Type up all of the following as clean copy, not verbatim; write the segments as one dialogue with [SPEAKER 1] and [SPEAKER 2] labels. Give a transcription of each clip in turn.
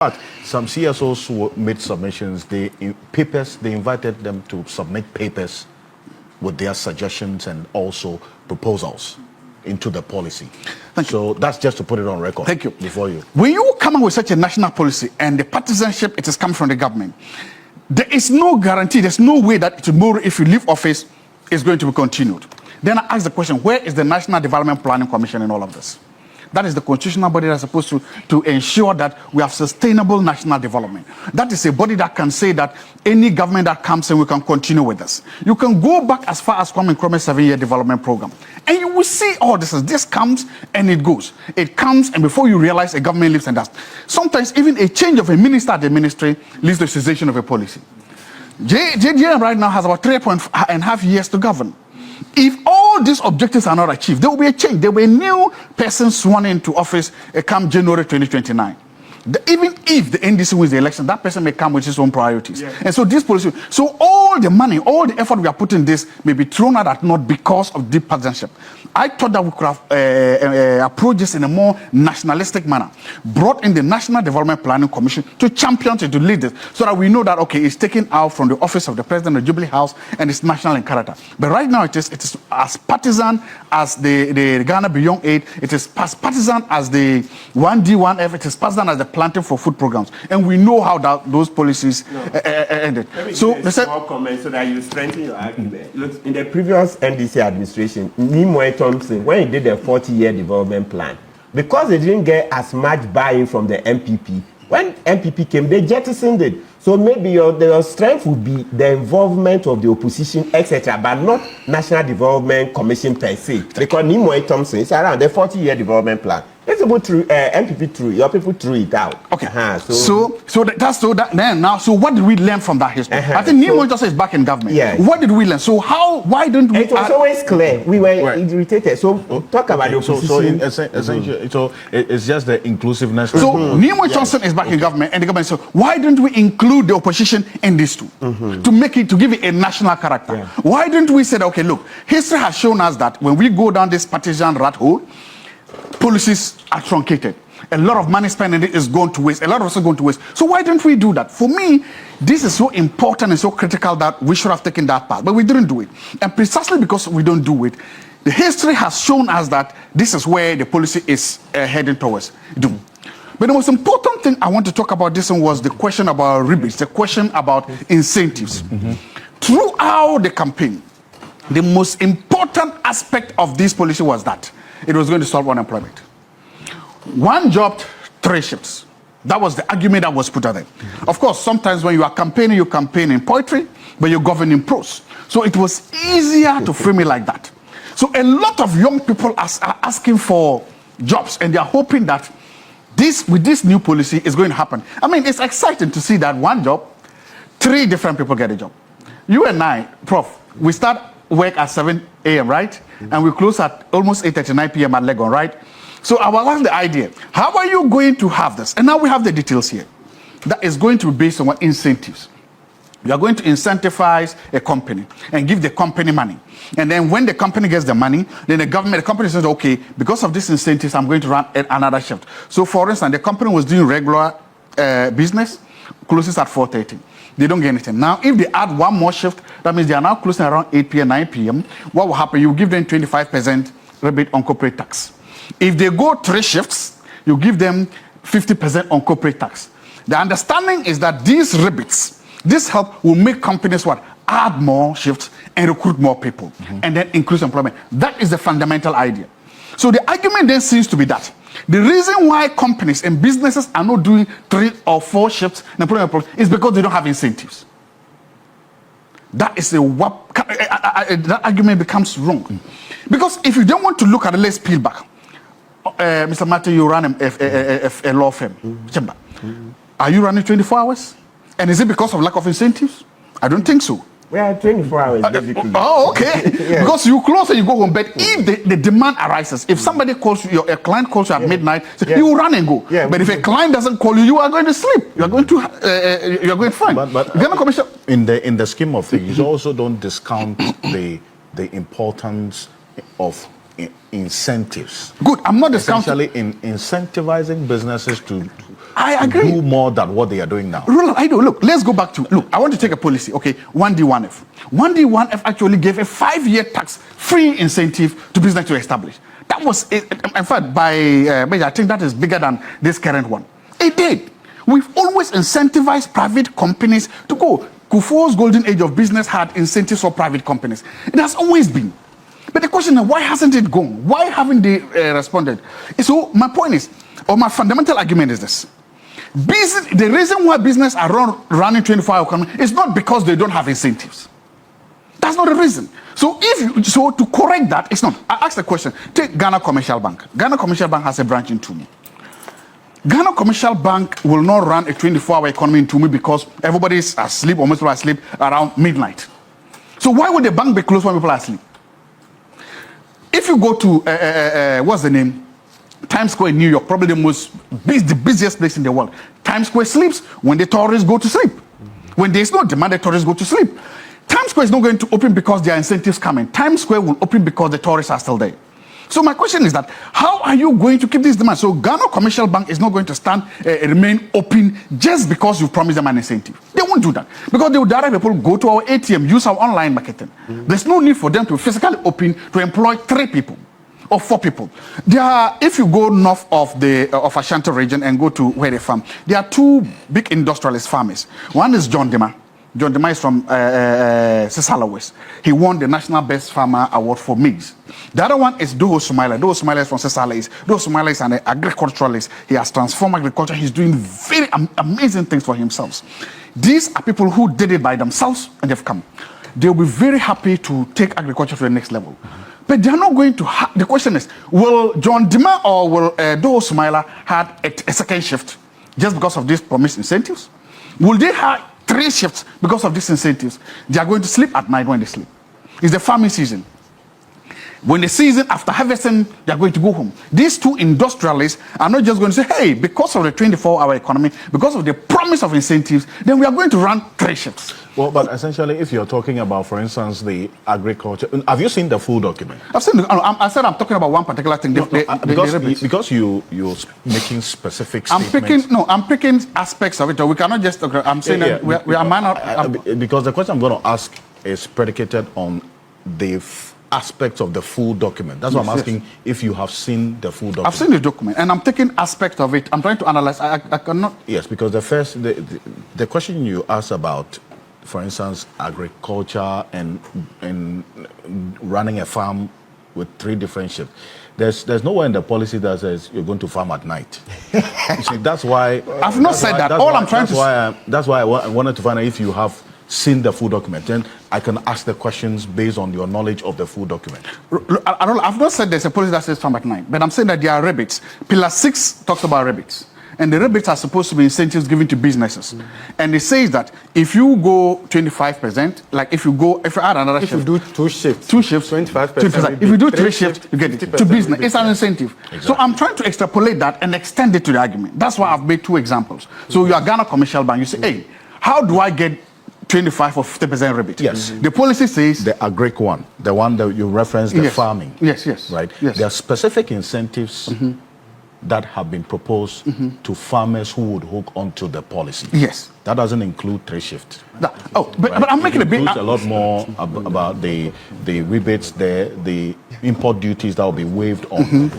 [SPEAKER 1] But some CSOs made submissions. They invited them to submit papers with their suggestions and also proposals into the policy. So that's just to put it on record.
[SPEAKER 2] Thank you.
[SPEAKER 1] Before you.
[SPEAKER 2] When you come up with such a national policy and the partisanship, it has come from the government, there is no guarantee, there's no way that tomorrow, if you leave office, it's going to be continued. Then I ask the question, where is the National Development Planning Commission in all of this? That is the constitutional body that's supposed to ensure that we have sustainable national development. That is a body that can say that any government that comes in, we can continue with this. You can go back as far as Kwame Nkrumah's 7-year development program, and you will see all this. This comes and it goes. It comes, and before you realize, a government leaves and does. Sometimes even a change of a minister at the ministry leads to the cessation of a policy. JDM right now has about 3.5 years to govern. If all these objectives are not achieved, there will be a change. There will be a new person sworn into office come January 2029. Even if the NDC wins the election, that person may come with his own priorities. Yeah. And so this policy, so all the money, all the effort we are putting in this may be thrown out at naught because of deep partisanship. I thought that we could have approached this in a more nationalistic manner, brought in the National Development Planning Commission to champion it, to lead this, so that we know that, okay, it's taken out from the office of the President of the Jubilee House and it's national in character. But right now it is as partisan as the Ghana Beyond Aid, it is as partisan as the 1D1F, it is partisan as the Planting for Food programs, and we know how those policies ended.
[SPEAKER 3] So a small comment so that you strengthen your argument. Look, in the previous NDC administration, Nimoy Thompson, when he did the 40-year development plan, because they didn't get as much buy-in from the MPP, when MPP came, they jettisoned it. So maybe your strength would be the involvement of the opposition, etc., but not National Development Commission per se. Because Nimoy Thompson is around the 40-year development plan. It's about MPP threw, your people threw it out. Okay. So what did we learn from that history? I think Nimoy Thompson is back in government. Yeah. What did we learn? So why don't we? It was always clear. We were irritated. So talk about the opposition.
[SPEAKER 1] So it's just the inclusiveness.
[SPEAKER 2] So Nimoy Thompson is back in government, and the government. So why don't we include the opposition in this too, to give it a national character? Yeah. Why don't we say that, okay, look, history has shown us that when we go down this partisan rat hole, policies are truncated. A lot of money spent in it is going to waste. A lot of us are going to waste. So why don't we do that? For me, this is so important and so critical that we should have taken that path, but we didn't do it. And precisely because we don't do it, the history has shown us that this is where the policy is heading towards doom. But the most important thing I want to talk about this one was the question about rebates, the question about incentives. Throughout the campaign, the most important aspect of this policy was that it was going to solve unemployment. 1 job, 3 shifts. That was the argument that was put out there. Of course, sometimes when you are campaigning, you campaign in poetry, but you govern in prose. So it was easier to frame it like that. So a lot of young people are asking for jobs, and they are hoping that with this new policy is going to happen. I mean, it's exciting to see that 1 job, 3 different people get a job. You and I, Prof, we start work at 7 a.m., right? And we close at almost 8:39 p.m. at Legon, right? So I was the idea, how are you going to have this? And now we have the details here. That is going to be based on what incentives. You are going to incentivize a company and give the company money. And then when the company gets the money, then the company says, okay, because of these incentives, I'm going to run another shift. So for instance, the company was doing regular business, closes at 4:30. They don't get anything. Now, if they add 1 more shift, that means they are now closing around 8 p.m., 9 p.m. What will happen? You give them 25% rebate on corporate tax. If they go 3 shifts, you give them 50% on corporate tax. The understanding is that these rebates, this help will make companies add more shifts and recruit more people, and then increase employment. That is the fundamental idea. So the argument then seems to be that the reason why companies and businesses are not doing 3 or 4 shifts in employment is because they don't have incentives. That is that argument becomes wrong. Because if you don't want to look at it, let's peel back. Mr. Matthew, you run a law firm. Chamber. Are you running 24 hours? And is it because of lack of incentives? I don't think so.
[SPEAKER 3] We are 24 hours, basically.
[SPEAKER 2] Okay. Yeah. Because you close and you go home. But if the demand arises, if somebody calls you, a client calls you at midnight, you run and go. Yeah. But if a client doesn't call you, you are going to sleep. You are going to, you are going fine.
[SPEAKER 1] But in the scheme of things, you also don't discount the importance of incentives.
[SPEAKER 2] Good. I'm not discounting.
[SPEAKER 1] Essentially, in incentivizing businesses
[SPEAKER 2] I agree.
[SPEAKER 1] do more than what they are doing now.
[SPEAKER 2] Roland, I do. Look, let's go back to, look, I want to take a policy, okay, 1D1F. 1D1F actually gave a 5-year tax-free incentive to business to establish. That was, in fact, I think that is bigger than this current one. It did. We've always incentivized private companies to go. Kufuor's golden age of business had incentives for private companies. It has always been. But the question is, why hasn't it gone? Why haven't they responded? So my point is, or my fundamental argument is this. The reason why business are running 24-hour economy is not because they don't have incentives. That's not the reason. So to correct that, it's not. I ask the question. Take Ghana Commercial Bank. Ghana Commercial Bank has a branch in Tumi. Ghana Commercial Bank will not run a 24-hour economy in Tumi because everybody is asleep or most people are asleep around midnight. So why would the bank be closed when people are asleep? If you go to what's the name? Times Square in New York, probably the busiest place in the world. Times Square sleeps when the tourists go to sleep. When there's no demand, the tourists go to sleep. Times Square is not going to open because there are incentives coming. Times Square will open because the tourists are still there. So my question is that, how are you going to keep this demand? So Ghana Commercial Bank is not going to remain open just because you promised them an incentive. They won't do that. Because they will direct people go to our ATM, use our online marketing. There's no need for them to physically open to employ 3 people or 4 people. If you go north of Ashanti region and go to where they farm, there are 2 big industrialist farmers. One is John Dema. John Dema is from Sisala West. He won the National Best Farmer Award for maize. The other one is Doho Sumaila. Doho Sumaila is from Sisala East. Doho Sumaila is an agriculturalist. He has transformed agriculture. He's doing very amazing things for himself. These are people who did it by themselves and they've come. They'll be very happy to take agriculture to the next level. But they're not going to the question is, will John Dema or will Doho Sumaila have a second shift just because of these promised incentives? Will they have 3 shifts because of these incentives? They are going to sleep at night when they sleep. It's the farming season. When the season after harvesting, they are going to go home. These 2 industrialists are not just going to say, hey, because of the 24-hour economy, because of the promise of incentives, then we are going to run 3 shifts.
[SPEAKER 1] Well, but essentially, if you're talking about, for instance, the agriculture, have you seen the full document?
[SPEAKER 2] I've seen. I said I'm talking about one particular thing.
[SPEAKER 1] Because you're making specific statements.
[SPEAKER 2] I'm picking aspects of it. We cannot just. I'm saying that we are minor.
[SPEAKER 1] Because the question I'm going to ask is predicated on the aspects of the full document. That's why I'm asking if you have seen the full document.
[SPEAKER 2] I've seen the document, and I'm taking aspects of it. I'm trying to analyze. I cannot.
[SPEAKER 1] Yes, because the question you asked about, for instance, agriculture and running a farm with 3 different shifts. There's nowhere in the policy that says you're going to farm at night. You see, that's why
[SPEAKER 2] I've not said that.
[SPEAKER 1] That's why I wanted to find out if you have seen the full document. Then I can ask the questions based on your knowledge of the full document.
[SPEAKER 2] I've not said there's a policy that says farm at night, but I'm saying that there are rebates. Pillar 6 talks about rebates. And the rebates are supposed to be incentives given to businesses. And it says that if you go 25%, like if you add another shift.
[SPEAKER 4] If you do 2 shifts.
[SPEAKER 2] 25%. If you do 3 shifts, you get it to business. It's an incentive. Exactly. So I'm trying to extrapolate that and extend it to the argument. That's why I've made 2 examples. So you are Ghana Commercial Bank. You say, hey, how do I get 25 or 50% rebate?
[SPEAKER 1] Yes.
[SPEAKER 2] The policy says
[SPEAKER 1] the agric one, the one that you referenced, the farming.
[SPEAKER 2] Yes.
[SPEAKER 1] Right.
[SPEAKER 2] Yes.
[SPEAKER 1] There are specific incentives that have been proposed to farmers who would hook onto the policy.
[SPEAKER 2] Yes.
[SPEAKER 1] That doesn't include 3 shifts.
[SPEAKER 2] But I'm making
[SPEAKER 1] a lot more about the rebates there, the import duties that will be waived on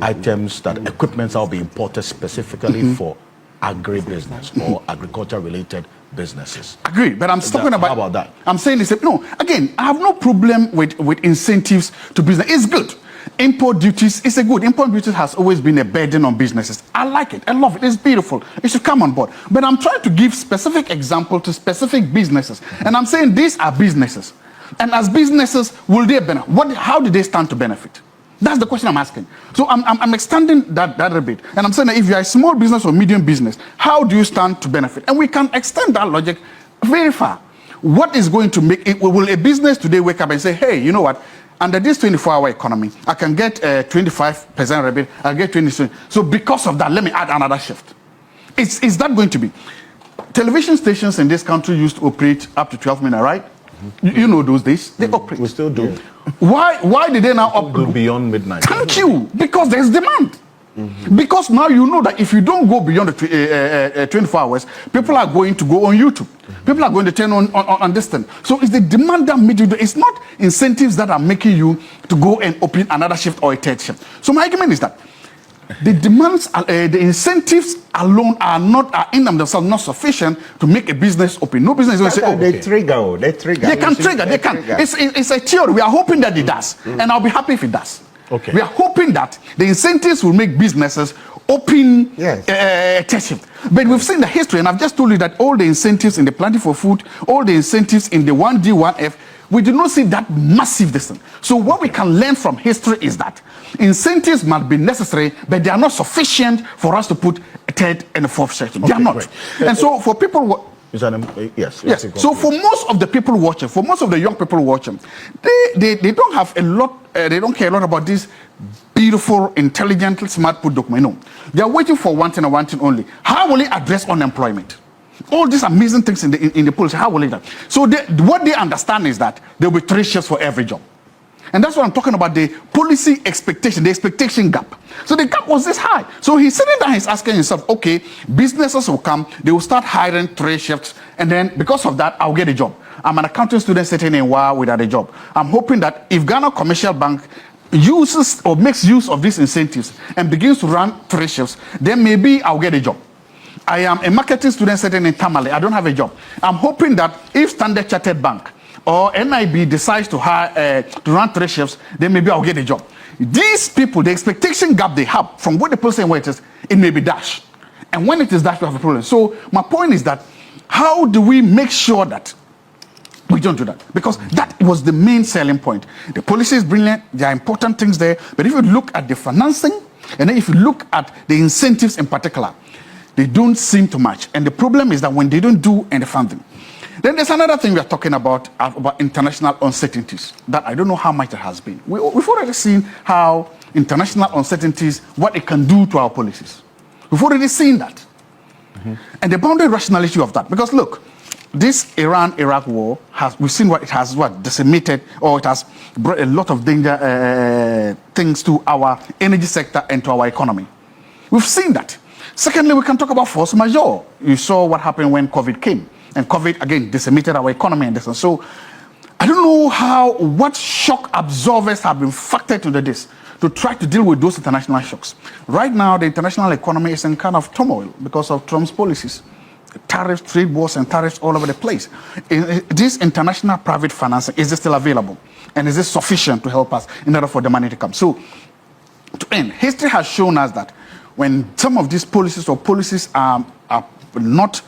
[SPEAKER 1] items, equipment that will be imported specifically for agribusiness or agriculture-related businesses.
[SPEAKER 2] Agreed, but I'm talking about.
[SPEAKER 1] How about that?
[SPEAKER 2] I'm saying this. No, again, I have no problem with incentives to business. It's good. Import duties is a good. Import duties has always been a burden on businesses. I like it. I love it. It's beautiful. It should come on board. But I'm trying to give specific example to specific businesses, and I'm saying these are businesses. And as businesses, will they benefit? How do they stand to benefit? That's the question I'm asking. So I'm extending that rebate. And I'm saying that if you're a small business or medium business, how do you stand to benefit? And we can extend that logic very far. What is going to make it? Will a business today wake up and say, hey, you know what? Under this 24-hour economy, I can get 25% rebate, I'll get 20%. So because of that, let me add another shift. Is that going to be? Television stations in this country used to operate up to 12 minutes, right? You know those days, they operate.
[SPEAKER 1] We still do.
[SPEAKER 2] Why did they now operate
[SPEAKER 1] beyond midnight?
[SPEAKER 2] Thank you, because there's demand. Because now you know that if you don't go beyond the 24 hours, people are going to go on YouTube. People are going to turn on this thing. So it's the demand that made you do. It's not incentives that are making you to go and open another shift or a third shift. So my argument is that the demands, the incentives alone are in themselves not sufficient to make a business open. No business is going to say,
[SPEAKER 3] they trigger. They
[SPEAKER 2] can trigger. They can. It's a theory. We are hoping that it does, and I'll be happy if it does.
[SPEAKER 1] Okay.
[SPEAKER 2] We are hoping that the incentives will make businesses open third shift. But we've seen the history, and I've just told you that all the incentives in the Planting for Food, all the incentives in the 1D, 1F, we do not see that massive distance. So what we can learn from history is that incentives might be necessary, but they are not sufficient for us to put a third and a fourth section. They are not.
[SPEAKER 1] Right.
[SPEAKER 2] And so for people...
[SPEAKER 1] Yes.
[SPEAKER 2] So for most of the people watching, for most of the young people watching, they don't have a lot, they don't care a lot about this beautiful, intelligent, smart put document. No. They are waiting for one thing and one thing only. How will it address unemployment? All these amazing things in the policy, how will it? So what they understand is that there will be 3 shifts for every job. And that's what I'm talking about, the policy expectation, the expectation gap. So the gap was this high. So he's sitting down, he's asking himself, okay, businesses will come, they will start hiring 3 shifts, and then because of that, I'll get a job. I'm an accounting student sitting in Wa without a job. I'm hoping that if Ghana Commercial Bank uses or makes use of these incentives and begins to run 3 shifts, then maybe I'll get a job. I am a marketing student sitting in Tamale. I don't have a job. I'm hoping that if Standard Chartered Bank or NIB decides to hire to run 3 shifts, then maybe I'll get a job. These people, the expectation gap they have from what the person where it may be dashed. And when it is dashed, we have a problem. So my point is that how do we make sure that we don't do that? Because that was the main selling point. The policy is brilliant. There are important things there. But if you look at the financing, and then if you look at the incentives in particular, they don't seem to match. And the problem is that when they don't do any funding, then there's another thing we are talking about international uncertainties that I don't know how much it has been. We've already seen how international uncertainties, what it can do to our policies. We've already seen that. And the boundary rationality of that. Because look, this Iran-Iraq war, we've seen what it has decimated, or it has brought a lot of danger things to our energy sector and to our economy. We've seen that. Secondly, we can talk about force majeure. You saw what happened when COVID came. And COVID, again, decimated our economy and this. And so I don't know what shock absorbers have been factored into this to try to deal with those international shocks. Right now, the international economy is in kind of turmoil because of Trump's policies. Tariffs, trade wars, and tariffs all over the place. This international private financing, is it still available? And is it sufficient to help us in order for the money to come? So, to end, history has shown us that when some of these policies are not